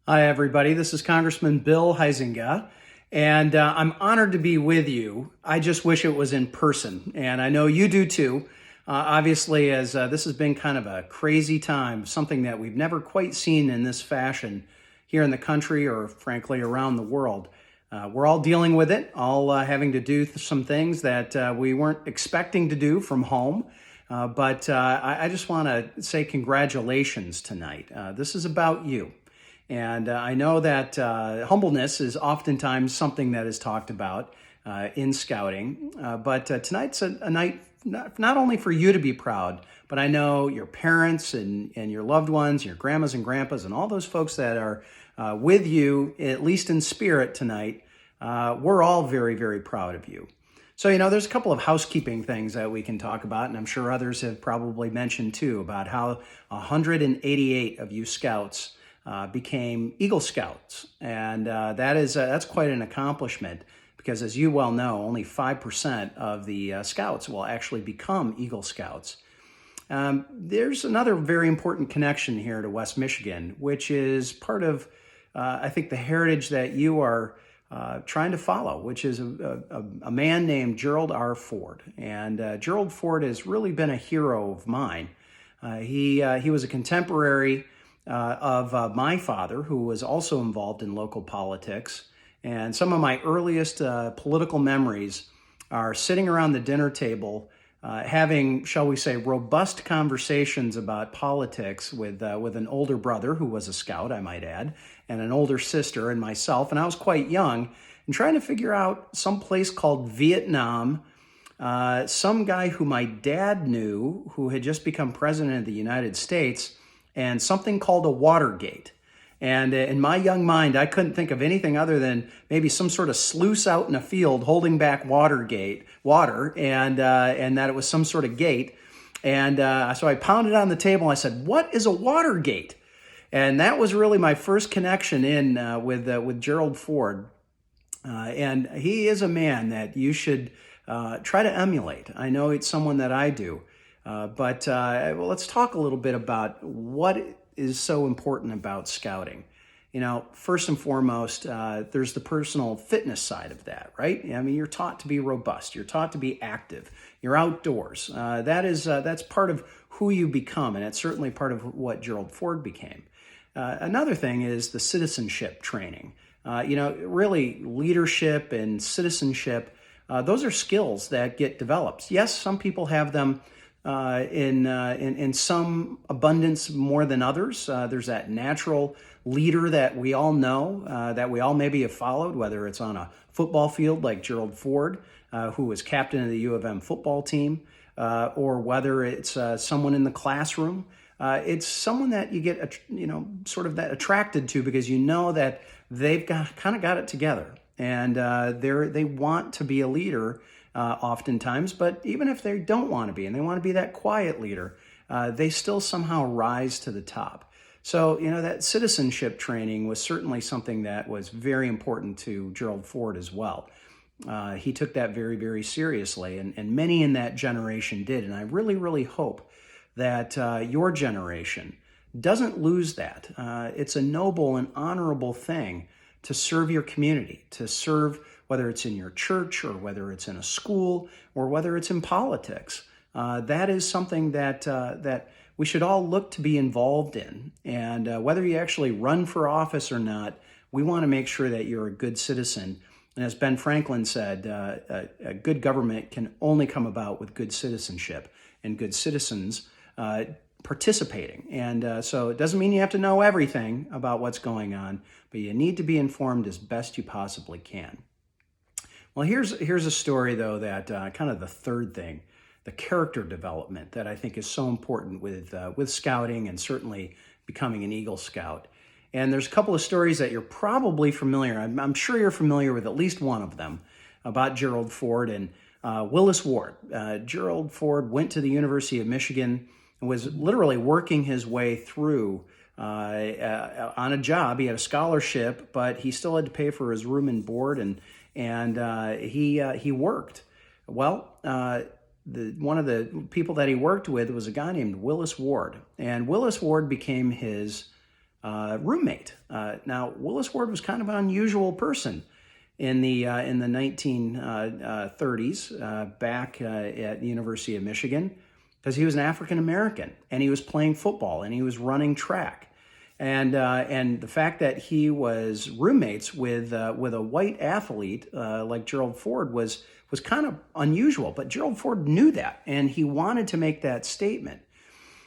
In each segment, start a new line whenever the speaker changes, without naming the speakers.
Hi, everybody. This is Congressman Bill Huizenga, and I'm honored to be with you. I just wish it was in person, and I know you do too. Obviously, as this has been kind of a crazy time, something that we've never quite seen in this fashion here in the country or, frankly, around the world. We're all dealing with it, all having to do some things that we weren't expecting to do from home. But I just want to say congratulations tonight. This is about you. And I know that humbleness is oftentimes something that is talked about in scouting. But tonight's a night not only for you to be proud, but I know your parents and your loved ones, your grandmas and grandpas, and all those folks that are with you, at least in spirit tonight, we're all very, very proud of you. So, there's a couple of housekeeping things that we can talk about, and I'm sure others have probably mentioned too, about how 188 of you scouts became Eagle Scouts. And that's quite an accomplishment because, as you well know, only 5% of the Scouts will actually become Eagle Scouts. There's another very important connection here to West Michigan, which is part of, I think, the heritage that you are trying to follow, which is a man named Gerald R. Ford. And Gerald Ford has really been a hero of mine. He was a contemporary of my father, who was also involved in local politics. And some of my earliest political memories are sitting around the dinner table, having, shall we say, robust conversations about politics with an older brother who was a scout, I might add, and an older sister and myself. And I was quite young and trying to figure out some place called Vietnam. Some guy who my dad knew who had just become president of the United States, and something called a Watergate. And in my young mind, I couldn't think of anything other than maybe some sort of sluice out in a field holding back water, and that it was some sort of gate. And so I pounded on the table and I said, "What is a Watergate?" And that was really my first connection in with Gerald Ford. And he is a man that you should try to emulate. I know it's someone that I do. Well, let's talk a little bit about what is so important about scouting. First and foremost, there's the personal fitness side of that, right? I mean, you're taught to be robust. You're taught to be active. You're outdoors. That's part of who you become, and it's certainly part of what Gerald Ford became. Another thing is the citizenship training. Really leadership and citizenship, those are skills that get developed. Yes, some people have them in some abundance more than others. There's that natural leader that we all know, that we all maybe have followed, whether it's on a football field like Gerald Ford, who was captain of the U of M football team, or whether it's someone in the classroom. It's someone that you get, sort of that attracted to because you know that they've kind of got it together, and they want to be a leader. Oftentimes, but even if they don't want to be, and they want to be that quiet leader, they still somehow rise to the top. So, that citizenship training was certainly something that was very important to Gerald Ford as well. He took that very, very seriously, and many in that generation did. And I really, really hope that your generation doesn't lose that. It's a noble and honorable thing to serve your community, to serve whether it's in your church or whether it's in a school or whether it's in politics. That is something that we should all look to be involved in. And whether you actually run for office or not, we want to make sure that you're a good citizen. And as Ben Franklin said, a good government can only come about with good citizenship and good citizens participating. And so it doesn't mean you have to know everything about what's going on, but you need to be informed as best you possibly can. Well, here's a story, though, that kind of the third thing, the character development that I think is so important with scouting and certainly becoming an Eagle Scout. And there's a couple of stories that you're probably familiar. I'm sure you're familiar with at least one of them about Gerald Ford and Willis Ward. Gerald Ford went to the University of Michigan and was literally working his way through on a job. He had a scholarship, but he still had to pay for his room and board, and he worked. Well, one of the people that he worked with was a guy named Willis Ward, and Willis Ward became his roommate. Now, Willis Ward was kind of an unusual person in the 1930s back at the University of Michigan, because he was an African American and he was playing football and he was running track. And the fact that he was roommates with a white athlete like Gerald Ford was kind of unusual. But Gerald Ford knew that, and he wanted to make that statement.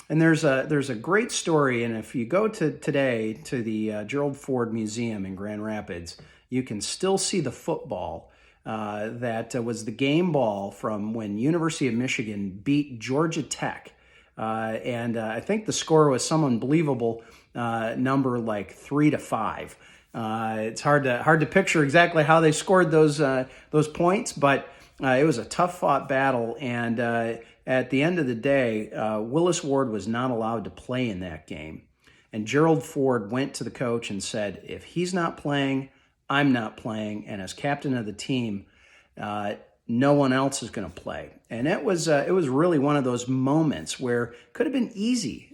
And there's a great story, and if you go today to the Gerald Ford Museum in Grand Rapids, you can still see the football that was the game ball from when University of Michigan beat Georgia Tech. And I think the score was some unbelievable number like 3-5. It's hard to picture exactly how they scored those points, but it was a tough fought battle. And at the end of the day, Willis Ward was not allowed to play in that game. And Gerald Ford went to the coach and said, if he's not playing, I'm not playing. And as captain of the team, no one else is going to play. And it was really one of those moments where it could have been easy,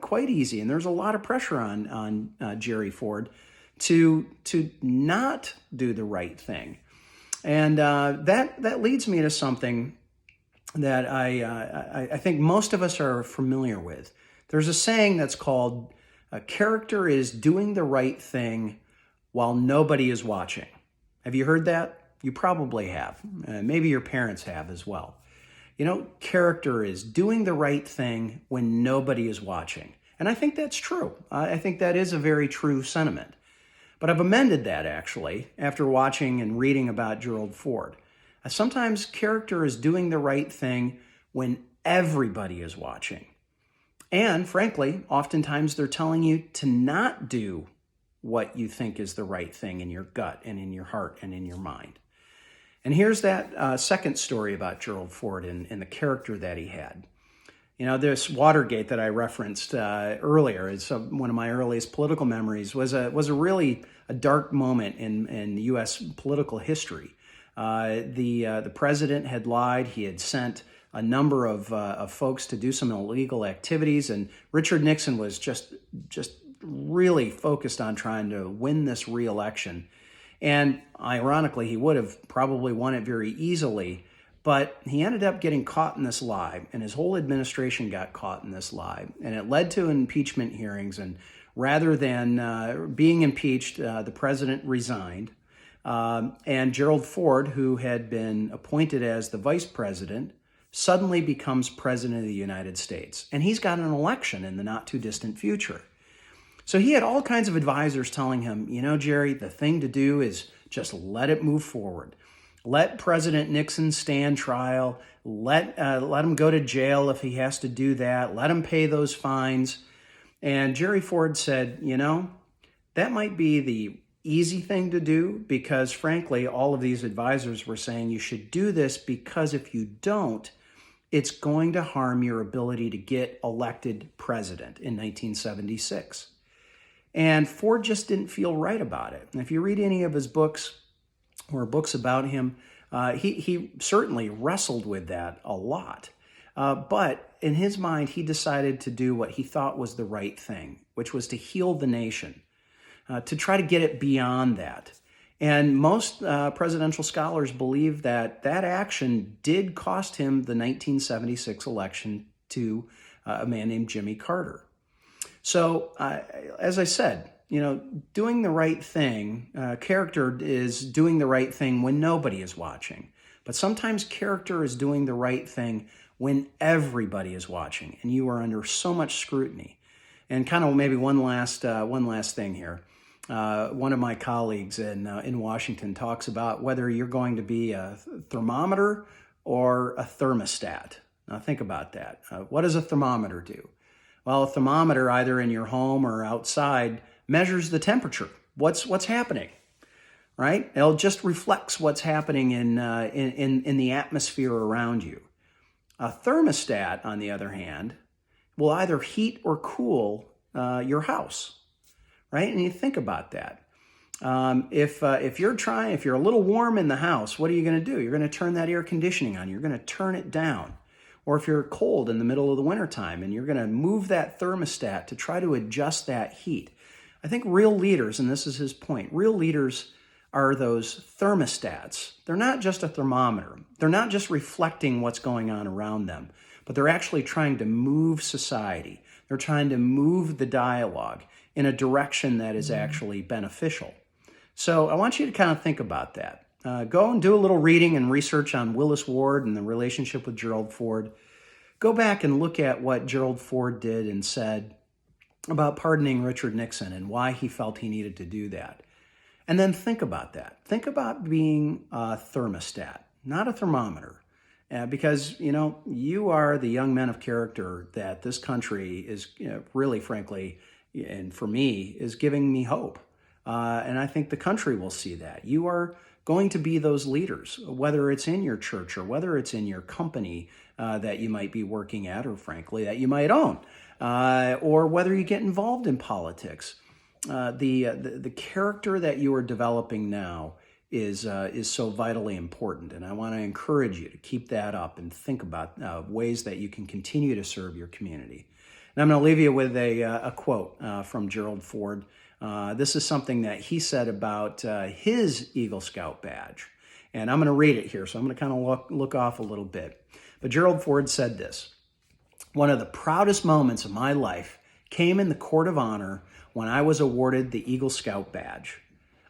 quite easy. And there's a lot of pressure on Jerry Ford to not do the right thing. And that leads me to something that I think most of us are familiar with. There's a saying that's called, character is doing the right thing while nobody is watching. Have you heard that? You probably have. Maybe your parents have as well. You know, character is doing the right thing when nobody is watching. And I think that's true. I think that is a very true sentiment. But I've amended that, actually, after watching and reading about Gerald Ford. Sometimes character is doing the right thing when everybody is watching. And frankly, oftentimes they're telling you to not do what you think is the right thing in your gut and in your heart and in your mind. And here's that second story about Gerald Ford and the character that he had. You know, this Watergate that I referenced earlier, is one of my earliest political memories, was a really a dark moment in the U.S. political history. The president had lied. He had sent a number of folks to do some illegal activities, and Richard Nixon was just really focused on trying to win this re-election. And ironically, he would have probably won it very easily, but he ended up getting caught in this lie, and his whole administration got caught in this lie, and it led to impeachment hearings. And rather than being impeached, the president resigned, and Gerald Ford, who had been appointed as the vice president, suddenly becomes president of the United States, and he's got an election in the not-too-distant future. So he had all kinds of advisors telling him, you know, Jerry, the thing to do is just let it move forward. Let President Nixon stand trial. Let him go to jail if he has to do that. Let him pay those fines. And Jerry Ford said, you know, that might be the easy thing to do, because frankly, all of these advisors were saying you should do this because if you don't, it's going to harm your ability to get elected president in 1976. And Ford just didn't feel right about it. And if you read any of his books or books about him, he certainly wrestled with that a lot. But in his mind, he decided to do what he thought was the right thing, which was to heal the nation, to try to get it beyond that. And most presidential scholars believe that that action did cost him the 1976 election to a man named Jimmy Carter. So, as I said, you know, doing the right thing, character is doing the right thing when nobody is watching. But sometimes character is doing the right thing when everybody is watching, and you are under so much scrutiny. And kind of maybe one last thing here. One of my colleagues in Washington talks about whether you're going to be a thermometer or a thermostat. Now think about that. What does a thermometer do? Well, a thermometer, either in your home or outside, measures the temperature. What's happening, right? It just reflects what's happening in the atmosphere around you. A thermostat, on the other hand, will either heat or cool your house, right? And you think about that. If you're a little warm in the house, what are you going to do? You're going to turn that air conditioning on. You're going to turn it down. Or if you're cold in the middle of the wintertime and you're going to move that thermostat to try to adjust that heat. I think real leaders, and this is his point, real leaders are those thermostats. They're not just a thermometer. They're not just reflecting what's going on around them, but they're actually trying to move society. They're trying to move the dialogue in a direction that is actually beneficial. So I want you to kind of think about that. Go and do a little reading and research on Willis Ward and the relationship with Gerald Ford. Go back and look at what Gerald Ford did and said about pardoning Richard Nixon and why he felt he needed to do that. And then think about that. Think about being a thermostat, not a thermometer. Because, you are the young men of character that this country is really, frankly, and for me, is giving me hope. And I think the country will see that. You are going to be those leaders, whether it's in your church or whether it's in your company that you might be working at, or frankly, that you might own, or whether you get involved in politics. The character that you are developing now is so vitally important, and I want to encourage you to keep that up and think about ways that you can continue to serve your community. And I'm going to leave you with a quote from Gerald Ford. This is something that he said about his Eagle Scout badge, and I'm going to read it here, so I'm going to kind of look off a little bit. But Gerald Ford said this: "One of the proudest moments of my life came in the court of honor when I was awarded the Eagle Scout badge.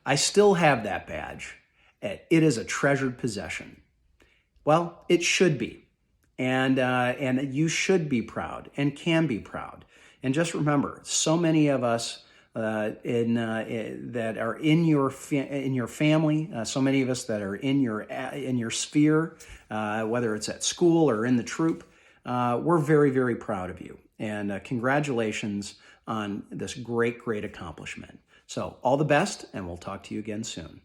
I still have that badge, and it is a treasured possession." Well, it should be. And you should be proud and can be proud. And just remember, so many of us that are in your family, so many of us that are in your sphere, whether it's at school or in the troop, we're very, very proud of you. And congratulations on this great, great accomplishment. So all the best, and we'll talk to you again soon.